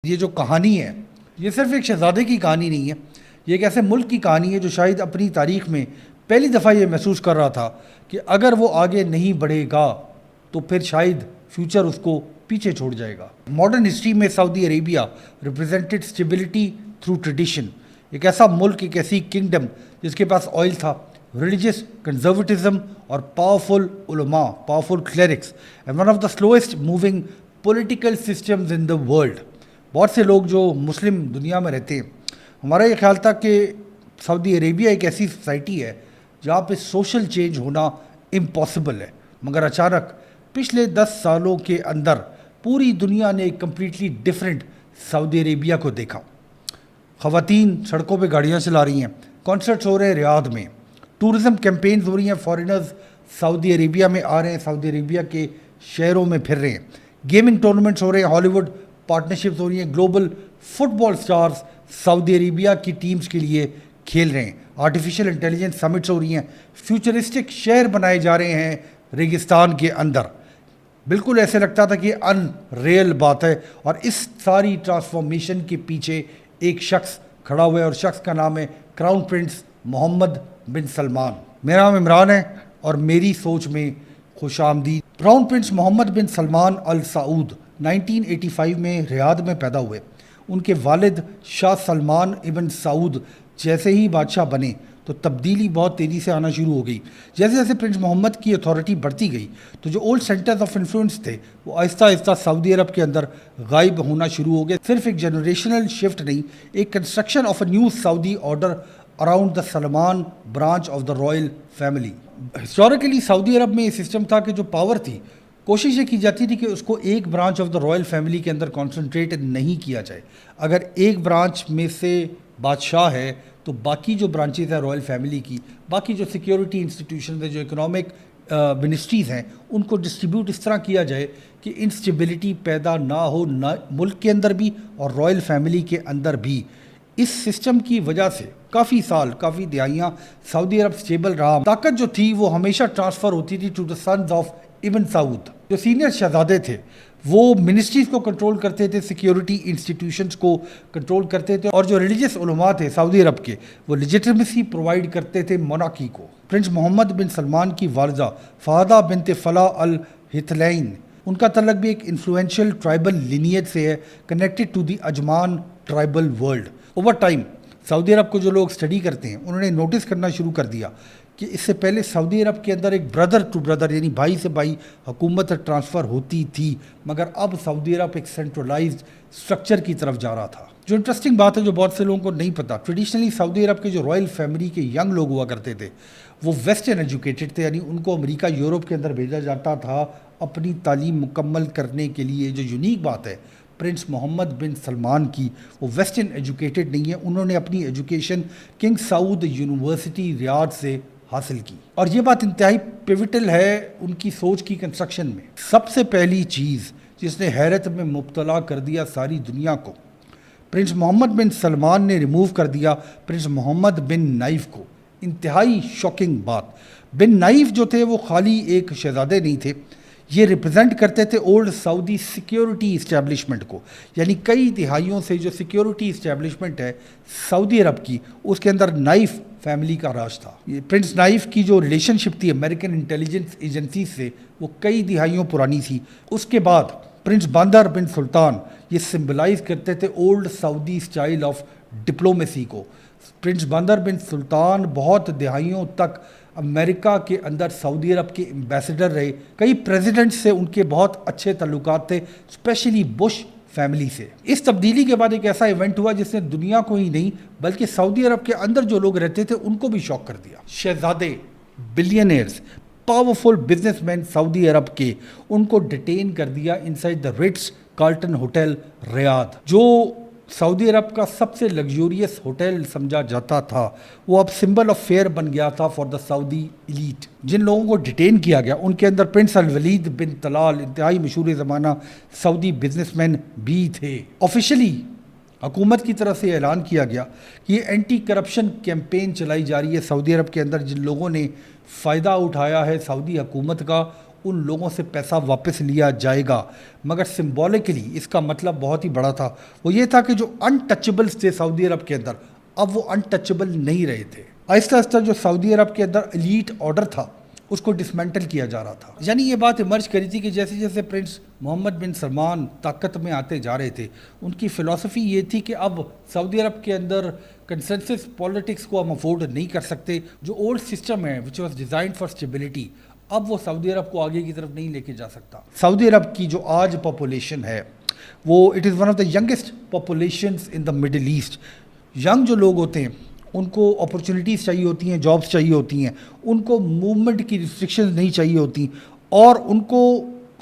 یہ جو کہانی ہے یہ صرف ایک شہزادے کی کہانی نہیں ہے، یہ ایک ایسے ملک کی کہانی ہے جو شاید اپنی تاریخ میں پہلی دفعہ یہ محسوس کر رہا تھا کہ اگر وہ آگے نہیں بڑھے گا تو پھر شاید فیوچر اس کو پیچھے چھوڑ جائے گا۔ ماڈرن ہسٹری میں Saudi Arabia represented stability through tradition, ایک ایسا ملک، ایک ایسی کنگڈم جس کے پاس آئل تھا، ریلیجیس کنزرویٹزم اور پاورفل علماء، powerful clerics, and one of the slowest moving political systems in the world. بہت سے لوگ جو مسلم دنیا میں رہتے ہیں، ہمارا یہ خیال تھا کہ سعودی عربیہ ایک ایسی سوسائٹی ہے جہاں پہ سوشل چینج ہونا امپاسبل ہے، مگر اچانک پچھلے 10 سالوں کے اندر پوری دنیا نے ایک کمپلیٹلی ڈفرینٹ سعودی عربیہ کو دیکھا۔ خواتین سڑکوں پہ گاڑیاں چلا رہی ہیں، کانسرٹس ہو رہے ہیں ریاض میں، ٹورزم کیمپینز ہو رہی ہیں، فارینرز سعودی عربیہ میں آ رہے ہیں، سعودی عربیہ کے شہروں میں پھر رہے ہیں، گیمنگ ٹورنامنٹس ہو رہے ہیں، ہالی ووڈ پارٹنرشپس ہو رہی ہیں، گلوبل فٹ بال سٹارز سعودی عربیہ کی ٹیمز کے لیے کھیل رہے ہیں، آرٹیفیشل انٹیلیجنس سمٹس ہو رہی ہیں، فیوچرسٹک شہر بنائے جا رہے ہیں ریگستان کے اندر۔ بالکل ایسے لگتا تھا کہ ان ریئل بات ہے، اور اس ساری ٹرانسفارمیشن کے پیچھے ایک شخص کھڑا ہوا ہے، اور شخص کا نام ہے کراؤن پرنس محمد بن سلمان۔ میرا نام عمران ہے اور میری سوچ میں خوش آمدید۔ کراؤن پرنس محمد بن سلمان ال سعود 1985 میں ریاض میں پیدا ہوئے۔ ان کے والد شاہ سلمان ابن سعود جیسے ہی بادشاہ بنے تو تبدیلی بہت تیزی سے آنا شروع ہو گئی۔ جیسے جیسے پرنس محمد کی اتھارٹی بڑھتی گئی تو جو اولڈ سینٹرز آف انفلوئنس تھے وہ آہستہ آہستہ سعودی عرب کے اندر غائب ہونا شروع ہو گئے۔ صرف ایک جنریشنل شفٹ نہیں، ایک construction of a new Saudi order around the Salman branch of the royal family. Historically Saudi Arab میں یہ سسٹم تھا کہ جو پاور تھی، کوشش یہ کی جاتی تھی کہ اس کو ایک branch of the royal family کے اندر کانسنٹریٹ نہیں کیا جائے۔ اگر ایک برانچ میں سے بادشاہ ہے تو باقی جو برانچز ہیں رائل فیملی کی، باقی جو سیکیورٹی انسٹیٹیوشنز ہیں، جو اکنامک منسٹریز ہیں، ان کو ڈسٹریبیوٹ اس طرح کیا جائے کہ انسٹیبلٹی پیدا نہ ہو، نہ ملک کے اندر بھی اور رائل فیملی کے اندر بھی۔ اس سسٹم کی وجہ سے کافی سال، کافی دہائیاں سعودی عرب سٹیبل رہا۔ طاقت جو تھی وہ ہمیشہ ٹرانسفر ہوتی تھی ٹو دا سنز آف ابن سعود۔ جو سینئر شہزادے تھے وہ منسٹریز کو کنٹرول کرتے تھے، سیکیورٹی انسٹیٹیوشنز کو کنٹرول کرتے تھے، اور جو ریلیجیس علماء تھے سعودی عرب کے وہ لیجیٹمیسی پرووائڈ کرتے تھے مونارکی کو۔ پرنس محمد بن سلمان کی والدہ فہدہ بنت فلاح الہتھلین، ان کا تعلق بھی ایک انفلوئنشل ٹرائبل لینیج سے ہے، connected to the Ajman tribal world. Over time Saudi Arab کو جو لوگ اسٹڈی کرتے ہیں انہوں نے نوٹس کرنا شروع کر دیا کہ اس سے پہلے سعودی عرب کے اندر ایک برادر ٹو برادر یعنی بھائی سے بھائی حکومت ٹرانسفر ہوتی تھی، مگر اب سعودی عرب ایک سینٹرلائزڈ اسٹرکچر کی طرف جا رہا تھا۔ جو انٹرسٹنگ بات ہے جو بہت سے لوگوں کو نہیں پتا، ٹریڈیشنلی سعودی عرب کے جو رائل فیملی کے ینگ لوگ ہوا کرتے تھے وہ ویسٹرن ایجوکیٹڈ تھے، یعنی ان کو امریکہ یورپ کے اندر بھیجا جاتا تھا اپنی تعلیم مکمل کرنے کے لیے۔ جو یونیک بات ہے پرنس محمد بن سلمان کی، وہ ویسٹرن ایجوکیٹڈ نہیں ہے، انہوں نے اپنی ایجوکیشن کنگ سعود یونیورسٹی ریاض سے حاصل کی، اور یہ بات انتہائی پیوٹل ہے ان کی سوچ کی کنسٹرکشن میں۔ سب سے پہلی چیز جس نے حیرت میں مبتلا کر دیا ساری دنیا کو، پرنس محمد بن سلمان نے ریموو کر دیا پرنس محمد بن نائف کو۔ انتہائی شاکنگ بات، بن نائف جو تھے وہ خالی ایک شہزادے نہیں تھے، یہ ریپرزینٹ کرتے تھے اولڈ سعودی سیکیورٹی اسٹیبلشمنٹ کو، یعنی کئی دہائیوں سے جو سیکیورٹی اسٹیبلشمنٹ ہے سعودی عرب کی اس کے اندر نائف فیملی کا راج تھا۔ یہ پرنس نائف کی جو ریلیشن شپ تھی امریکن انٹیلیجنس ایجنسی سے وہ کئی دہائیوں پرانی تھی۔ اس کے بعد پرنس باندر بن سلطان یہ سمبلائز کرتے تھے old Saudi style of diplomacy کو۔ پرنس باندر بن سلطان بہت دہائیوں تک امریکہ کے اندر سعودی عرب کے ایمبیسڈر رہے، کئی پریزیڈنٹ سے ان کے بہت اچھے تعلقات تھے، اسپیشلی بش فیملی سے۔ اس تبدیلی کے بعد ایک ایسا ایونٹ ہوا جس نے دنیا کو ہی نہیں بلکہ سعودی عرب کے اندر جو لوگ رہتے تھے ان کو بھی شاک کر دیا۔ شہزادے، بلینئرز، پاورفل بزنس مین سعودی عرب کے، ان کو ڈیٹین کر دیا انسائڈ دا رٹز کارلٹن ہوٹل ریاض، جو سعودی عرب کا سب سے لگژوریس ہوٹل سمجھا جاتا تھا۔ وہ اب سمبل آف فیئر بن گیا تھا فار دا سعودی ایلیٹ۔ جن لوگوں کو ڈیٹین کیا گیا ان کے اندر پرنس الولید بن طلال، انتہائی مشہور زمانہ سعودی بزنس مین بھی تھے۔ آفیشلی حکومت کی طرف سے اعلان کیا گیا کہ یہ اینٹی کرپشن کیمپین چلائی جا رہی ہے سعودی عرب کے اندر۔ جن لوگوں نے فائدہ اٹھایا ہے سعودی حکومت کا ان لوگوں سے پیسہ واپس لیا جائے گا، مگر سمبولکلی اس کا مطلب بہت ہی بڑا تھا۔ وہ یہ تھا کہ جو انٹچبلز تھے سعودی عرب کے اندر، اب وہ انٹچبل نہیں رہے تھے۔ آہستہ آہستہ جو سعودی عرب کے اندر ایلیٹ آرڈر تھا اس کو ڈسمینٹل کیا جا رہا تھا۔ یعنی یہ بات ایمرج کری تھی کہ جیسے جیسے پرنس محمد بن سلمان طاقت میں آتے جا رہے تھے، ان کی فلسفی یہ تھی کہ اب سعودی عرب کے اندر کنسنسس پالیٹکس کو ہم افورڈ نہیں کر سکتے۔ جو اولڈ سسٹم ہے which was designed for stability, اب وہ سعودی عرب کو آگے کی طرف نہیں لے کے جا سکتا۔ سعودی عرب کی جو آج پاپولیشن ہے وہ it is one of the youngest populations in the Middle East. Young جو لوگ ہوتے ہیں ان کو اپرچونیٹیز چاہیے ہوتی ہیں، جابس چاہیے ہوتی ہیں، ان کو موومنٹ کی ریسٹرکشنز نہیں چاہیے ہوتی، اور ان کو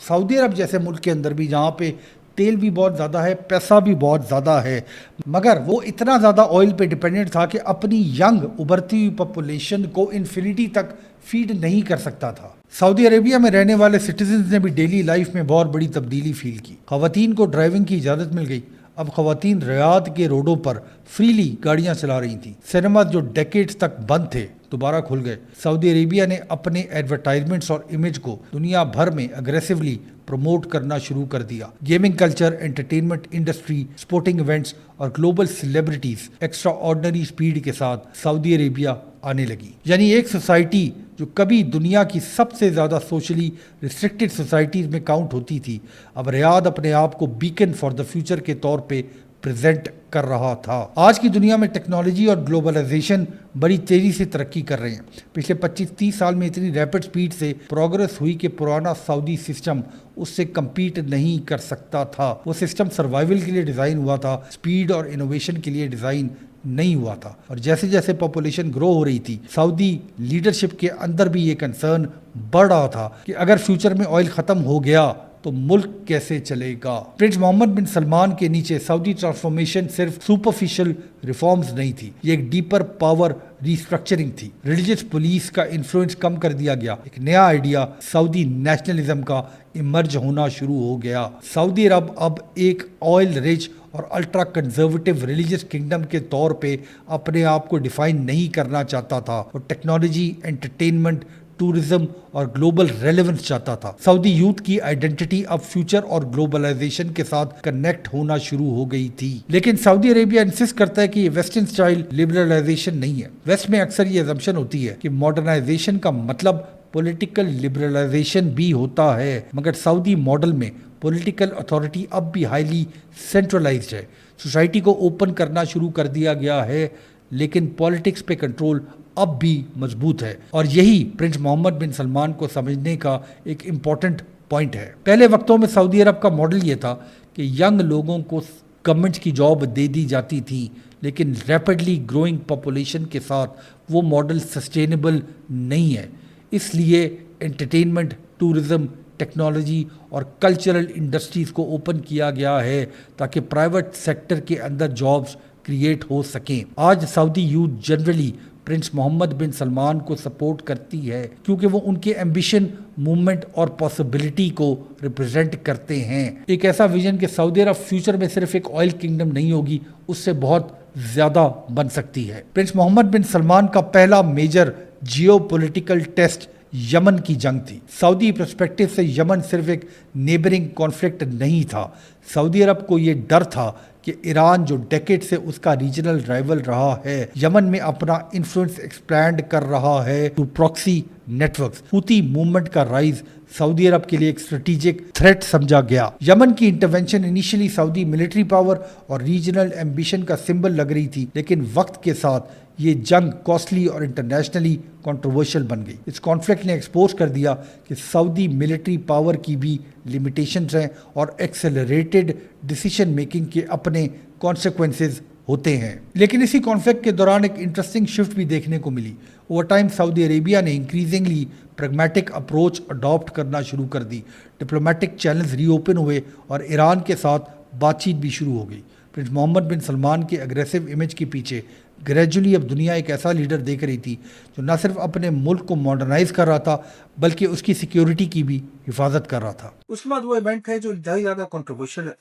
سعودی عرب جیسے ملک کے اندر بھی جہاں پہ تیل بھی بہت زیادہ ہے، پیسہ بھی بہت زیادہ ہے، مگر وہ اتنا زیادہ آئل پہ ڈپینڈنٹ تھا کہ اپنی ینگ ابھرتی ہوئی پاپولیشن کو انفینٹی تک فیڈ نہیں کر سکتا تھا۔ سعودی عربیہ میں رہنے والے سٹیزنز نے بھی ڈیلی لائف میں بہت بڑی تبدیلی فیل کی۔ خواتین کو ڈرائیونگ کی اجازت مل گئی، اب خواتین ریاض کے روڈوں پر فریلی گاڑیاں چلا رہی تھیں۔ سینماز جو ڈیکیڈز تک بند تھے دوبارہ کھل گئے۔ سعودی عربیہ نے اپنے ایڈورٹائزمنٹس اور امیج کو دنیا بھر میں اگریسولی پروموٹ کرنا شروع کر دیا۔ Gaming culture, entertainment industry, sporting events اور global celebrities extraordinary speed کے ساتھ سعودی عربیہ آنے لگی۔ یعنی ایک سوسائٹی جو کبھی دنیا کی سب سے زیادہ سوشلی ریسٹرکٹڈ سوسائٹیز میں کاؤنٹ ہوتی تھی، اب ریاض اپنے آپ کو بیکن فار دا فیوچر کے طور پہ پریزنٹ کر رہا تھا۔ آج کی دنیا میں ٹیکنالوجی اور گلوبلائزیشن بڑی تیزی سے ترقی کر رہے ہیں۔ پچھلے 25-30 سال میں اتنی ریپڈ سپیڈ سے پروگرس ہوئی کہ پرانا سعودی سسٹم اس سے کمپیٹ نہیں کر سکتا تھا۔ وہ سسٹم سروائیول کے لیے ڈیزائن ہوا تھا، سپیڈ اور انوویشن کے لیے ڈیزائن نہیں ہوا تھا۔ اور جیسے جیسے پاپولیشن گرو ہو رہی تھی، سعودی لیڈرشپ کے اندر بھی یہ کنسرن بڑھ رہا تھا کہ اگر فیوچر میں آئل ختم ہو گیا تو ملک کیسے چلے گا۔ پرنس محمد بن سلمان کے نیچے سعودی ٹرانسفارمیشن صرف سپرفیشل ریفارمز نہیں تھی، یہ ایک ڈیپر پاور ریسٹرکچرنگ تھی۔ ریلیجس پولیس کا انفلوئنس کم کر دیا گیا، ایک نیا آئیڈیا سعودی نیشنلزم کا ایمرج ہونا شروع ہو گیا۔ سعودی عرب اب ایک آئل رچ اور الٹرا کنزرویٹو ریلیجس کنگڈم کے طور پہ اپنے آپ کو ڈیفائن نہیں کرنا چاہتا تھا، اور ٹیکنالوجی، انٹرٹینمنٹ، ٹورزم اور گلوبل ریلیونس چاہتا تھا۔ سعودی یوتھ کی آئیڈینٹی اب فیوچر اور گلوبلائزیشن کے ساتھ کنیکٹ ہونا شروع ہو گئی تھی۔ لیکن سعودی عربیہ انسسٹ کرتا ہے کہ یہ ویسٹرن سٹائل لبرلائزیشن نہیں ہے۔ ویسٹ میں اکثر یہ اسمپشن ہوتی ہے کہ ماڈرنائزیشن کا مطلب پولیٹیکل لبرلائزیشن بھی ہوتا ہے، مگر سعودی ماڈل میں پولیٹیکل اتھارٹی اب بھی ہائیلی سینٹرلائزڈ ہے۔ سوسائٹی کو اوپن کرنا شروع کر دیا گیا ہے، لیکن پالیٹکس پہ کنٹرول اب بھی مضبوط ہے، اور یہی پرنس محمد بن سلمان کو سمجھنے کا ایک امپورٹنٹ پوائنٹ ہے۔ پہلے وقتوں میں سعودی عرب کا ماڈل یہ تھا کہ ینگ لوگوں کو گورنمنٹ کی جاب دے دی جاتی تھی، لیکن ریپڈلی گروئنگ پاپولیشن کے ساتھ وہ ماڈل سسٹینیبل نہیں ہے۔ اس لیے انٹرٹینمنٹ، ٹورزم، ٹیکنالوجی اور کلچرل انڈسٹریز کو اوپن کیا گیا ہے تاکہ پرائیویٹ سیکٹر کے اندر جابز کریٹ ہو سکیں۔ آج سعودی یوتھ جنرلی پرنس محمد بن سلمان کو سپورٹ کرتی ہے کیونکہ وہ ان کے ایمبیشن، موومنٹ اور پاسبلٹی کو ریپرزینٹ کرتے ہیں۔ ایک ایسا ویژن کہ سعودی عرب فیوچر میں صرف ایک آئل کنگڈم نہیں ہوگی، اس سے بہت زیادہ بن سکتی ہے۔ پرنس محمد بن سلمان کا پہلا میجر جیو پولیٹیکل ٹیسٹ یمن کی جنگ تھی۔ سعودی پرسپیکٹو سے یمن صرف ایک نیبرنگ کانفلکٹ نہیں تھا، سعودی عرب کو یہ ڈر تھا کہ ایران جو ڈیکیڈ سے اس کا ریجنل رائیول رہا ہے، یمن میں اپنا انفلوئنس ایکسپینڈ کر رہا ہے ٹو پراکسی نیٹ ورکس۔ ہوتی موومنٹ کا رائز سعودی عرب کے لیے ایک اسٹریٹجک تھریٹ سمجھا گیا۔ یمن کی انٹرونشن انیشلی سعودی ملٹری پاور اور ریجنل ایمبیشن کا سمبل لگ رہی تھی، لیکن وقت کے ساتھ یہ جنگ کاسٹلی اور انٹرنیشنلی کنٹروورشل بن گئی۔ اس کانفلکٹ نے ایکسپوز کر دیا کہ سعودی ملٹری پاور کی بھی لمیٹیشنز ہیں اور ایکسلریٹڈ ڈیسیشن میکنگ کے اپنے کانسیکوینسز ہوتے ہیں۔ لیکن اسی کانفلکٹ کے دوران ایک انٹرسٹنگ شفٹ بھی دیکھنے کو ملی۔ اوور ٹائم سعودی عربیہ نے انکریزنگلی پریگمیٹک اپروچ اڈاپٹ کرنا شروع کر دی، ڈپلومیٹک چینلز ری اوپن ہوئے اور ایران کے ساتھ بات چیت بھی شروع ہو گئی۔ پرنس محمد بن سلمان کے اگریسو امیج کے پیچھے گریجولی اب دنیا ایک ایسا لیڈر دیکھ رہی تھی جو نہ صرف اپنے ملک کو ماڈرنائز کر رہا تھا بلکہ اس کی سیکیورٹی کی بھی حفاظت کر رہا تھا۔ اس کے بعد وہ ایونٹ ہے جو انتہائی زیادہ کنٹروورشل ہے،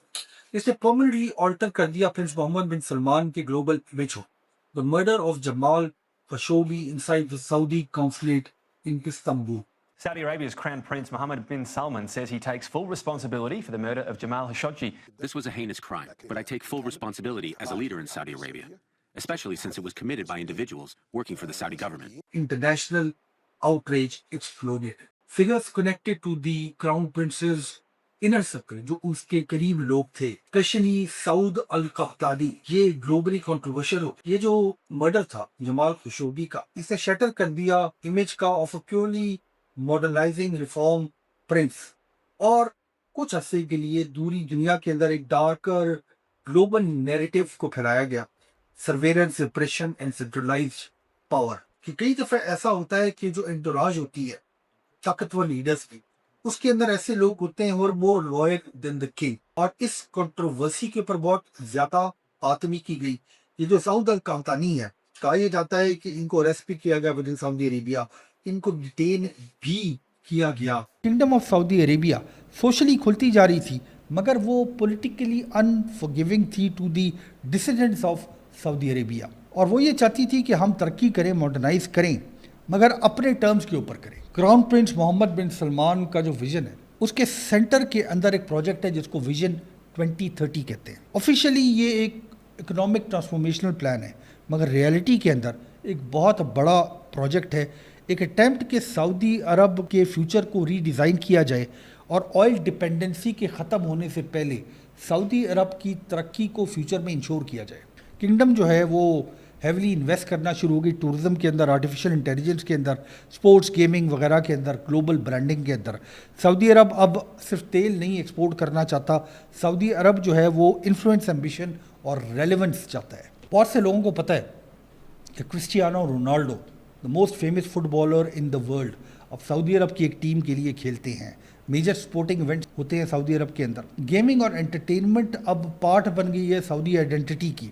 اس نے پرماننٹلی آلٹر کر دیا پرنس محمد بن سلمان کے گلوبل امیج کو۔ The murder of Jamal Khashoggi inside the Saudi consulate in Istanbul۔ Saudi Arabia's Crown Prince Mohammed bin Salman says he takes full responsibility for the murder of Jamal Khashoggi. This was a heinous crime, but I take full responsibility as a leader in Saudi Arabia, especially since it was committed by individuals working for the Saudi government. International outrage exploded. Figures connected to the Crown Prince's inner circle, جو اس کے قریب لوگ تھے، کشنی سعود al Qahtani, یہ globally controversial ہو. یہ جو murder تھا جمال Khashoggi کا، اس نے شٹر کر دیا امیج کا of a purely modernising reform prince, اور کچھ عرصے کے لیے دوری دنیا کے اندر ایک ڈارکر گلوبل نیریٹو کو پھیلایا گیا، surveillance, repression and centralised power. کہ کئی دفعہ ایسا ہوتا ہے کہ جو انٹوراج ہوتی ہے طاقتور لیڈرز کی، اس کے اندر ایسے لوگ ہوتے ہیں اور more loyal then the king. اور اس کنٹروورسی کے اوپر بہت زیادہ آتمی کی گئی. یہ جو سعود القحطانی ہے، کہا یہ جاتا ہے کہ ان کو اریسٹ بھی کیا گیا ود ان سعودی عربیہ، ان کو ڈیٹین بھی کیا گیا. Kingdom of Saudi Arabia socially کھلتی جا رہی تھی، مگر وہ پولیٹیکلی انفورگیونگ تھی to the dissidents of Saudi Arabia, اور وہ یہ چاہتی تھی کہ ہم ترقی کریں، ماڈرنائز کریں، مگر اپنے ٹرمز کے اوپر کریں. کراؤن پرنس محمد بن سلمان کا جو ویژن ہے، اس کے سینٹر کے اندر ایک پروجیکٹ ہے جس کو ویژن 2030 کہتے ہیں. آفیشیلی یہ ایک اکنامک ٹرانسفارمیشنل پلان ہے، مگر ریئلٹی کے اندر ایک بہت بڑا پروجیکٹ ہے، ایک اٹیمپٹ کہ سعودی عرب کے فیوچر کو ری ڈیزائن کیا جائے اور آئل ڈپینڈنسی کے ختم ہونے سے پہلے سعودی عرب کی ترقی کو فیوچر میں انشور کیا جائے. کنگڈم جو ہے وہ ہیولی انویسٹ کرنا شروع ہوگی ٹورزم کے اندر، آرٹیفیشل انٹیلیجنس کے اندر، سپورٹس، گیمنگ وغیرہ کے اندر، گلوبل برانڈنگ کے اندر. سعودی عرب اب صرف تیل نہیں ایکسپورٹ کرنا چاہتا، سعودی عرب جو ہے وہ انفلوئنس، ایمبیشن اور ریلیونس چاہتا ہے. بہت سے لوگوں کو پتہ ہے کہ Cristiano Ronaldo the most famous footballer in the world اب سعودی عرب کی ایک ٹیم کے لیے کھیلتے ہیں. میجر سپورٹنگ ایونٹس ہوتے ہیں سعودی عرب کے اندر. گیمنگ اور انٹرٹینمنٹ اب پارٹ بن گئی ہے سعودی آئیڈینٹی کی.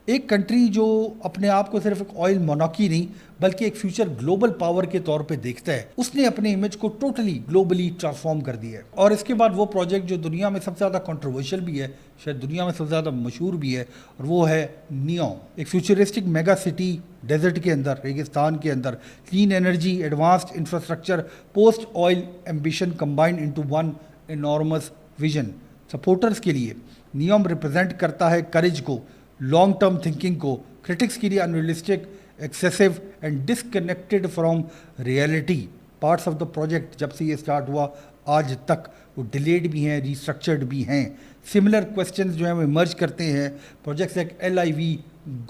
ایک کنٹری جو اپنے آپ کو صرف ایک آئل مونارکی نہیں بلکہ ایک فیوچر گلوبل پاور کے طور پہ دیکھتا ہے، اس نے اپنے امیج کو ٹوٹلی گلوبلی ٹرانسفارم کر دیا ہے. اور اس کے بعد وہ پروجیکٹ جو دنیا میں سب سے زیادہ کنٹروورشل بھی ہے، شاید دنیا میں سب سے زیادہ مشہور بھی ہے، اور وہ ہے نیوم. ایک فیوچرسٹک میگا سٹی ڈیزرٹ کے اندر، ریگستان کے اندر، clean energy, advanced infrastructure, post oil ambition combined into one enormous vision. Supporters کے لیے نیوم ریپرزینٹ کرتا ہے کریج کو، لانگ ٹرم تھنکنگ کو. کرٹکس کے لیے unrealistic, excessive and disconnected from reality. Parts of the project جب سے یہ اسٹارٹ ہوا آج تک وہ ڈیلیڈ بھی ہیں، ریسٹرکچرڈ بھی ہیں. سملر کویسچنز جو ہیں وہ ایمرج کرتے ہیں. پروجیکٹس لائک LIV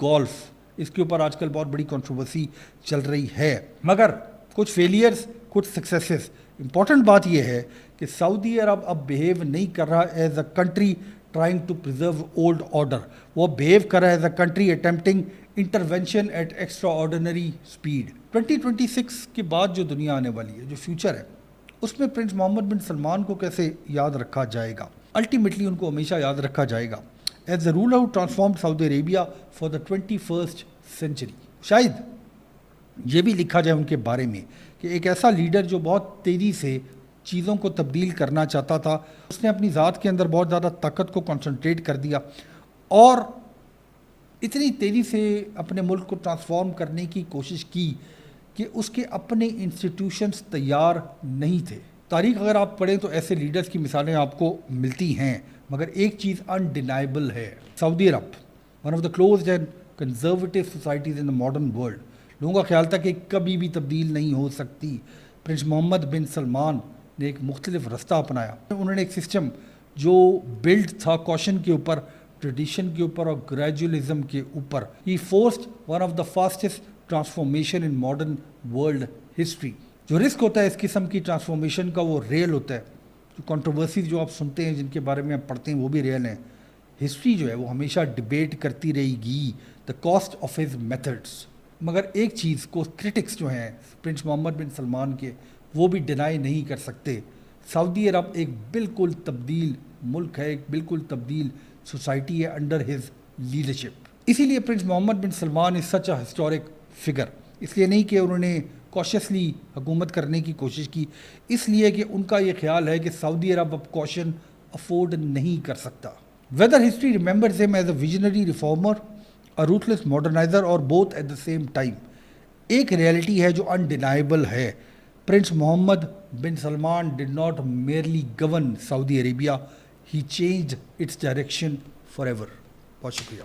گولف، اس کے اوپر آج کل بہت بڑی کنٹروورسی چل رہی ہے، مگر کچھ فیلیئرز، کچھ سکسیسز. امپورٹنٹ بات یہ ہے کہ سعودی عرب اب بیہیو نہیں کر رہا as a country trying to preserve old order, وہ بیہیو کر رہا ہے as a country attempting intervention at extraordinary speed. 2026 کے بعد جو دنیا آنے والی ہے، جو فیوچر ہے، اس میں پرنس محمد بن سلمان کو کیسے یاد رکھا جائے گا؟ الٹیمیٹلی ان کو ہمیشہ یاد رکھا جائے گا as a ruler who transformed Saudi Arabia for the 21st century. شاید یہ بھی لکھا جائے ان کے بارے میں کہ ایک ایسا لیڈر جو بہت تیزی سے چیزوں کو تبدیل کرنا چاہتا تھا، اس نے اپنی ذات کے اندر بہت زیادہ طاقت کو کنسنٹریٹ کر دیا اور اتنی تیزی سے اپنے ملک کو ٹرانسفارم کرنے کی کوشش کی کہ اس کے اپنے انسٹیٹیوشنز تیار نہیں تھے. تاریخ اگر آپ پڑھیں تو ایسے لیڈرز کی مثالیں آپ کو ملتی ہیں، مگر ایک چیز انڈینائبل ہے، Saudi Arab one of the closed and conservative societies in the modern world. لوگوں کا خیال تھا کہ کبھی بھی تبدیل نہیں ہو سکتی. پرنس محمد بن سلمان نے ایک مختلف رستہ اپنایا. انہوں نے ایک سسٹم جو بلڈ تھا کوشن کے اوپر، ٹریڈیشن کے اوپر اور گریجولزم کے اوپر. He forced one of the fastest transformation in modern world history. جو رسک ہوتا ہے اس قسم کی ٹرانسفارمیشن کا وہ ریئل ہوتا ہے. جو کنٹروورسیز جو آپ سنتے ہیں، جن کے بارے میں آپ پڑھتے ہیں، وہ بھی ریئل ہیں. ہسٹری جو ہے وہ ہمیشہ ڈبیٹ کرتی رہے گی the cost of his methods. مگر ایک چیز کو کرٹکس جو ہیں پرنس محمد بن سلمان کے، وہ بھی ڈینائی نہیں کر سکتے. سعودی عرب ایک بالکل تبدیل ملک ہے، ایک بالکل تبدیل سوسائٹی ہے انڈر ہز لیڈرشپ. اسی لیے پرنس محمد بن سلمان از سچ اے ہسٹورک فگر. اس لیے نہیں کہ انہوں نے کوشسلی حکومت کرنے کی کوشش کی، اس لیے کہ ان کا یہ خیال ہے کہ سعودی عرب اب کوشن افورڈ نہیں کر سکتا. Whether history remembers him as a visionary reformer, a ruthless moderniser اور both at the same time. ایک ریئلٹی ہے جو انڈینائبل ہے، Prince Mohammed bin Salman did not merely govern Saudi Arabia, he changed its direction forever. بہت شکریہ.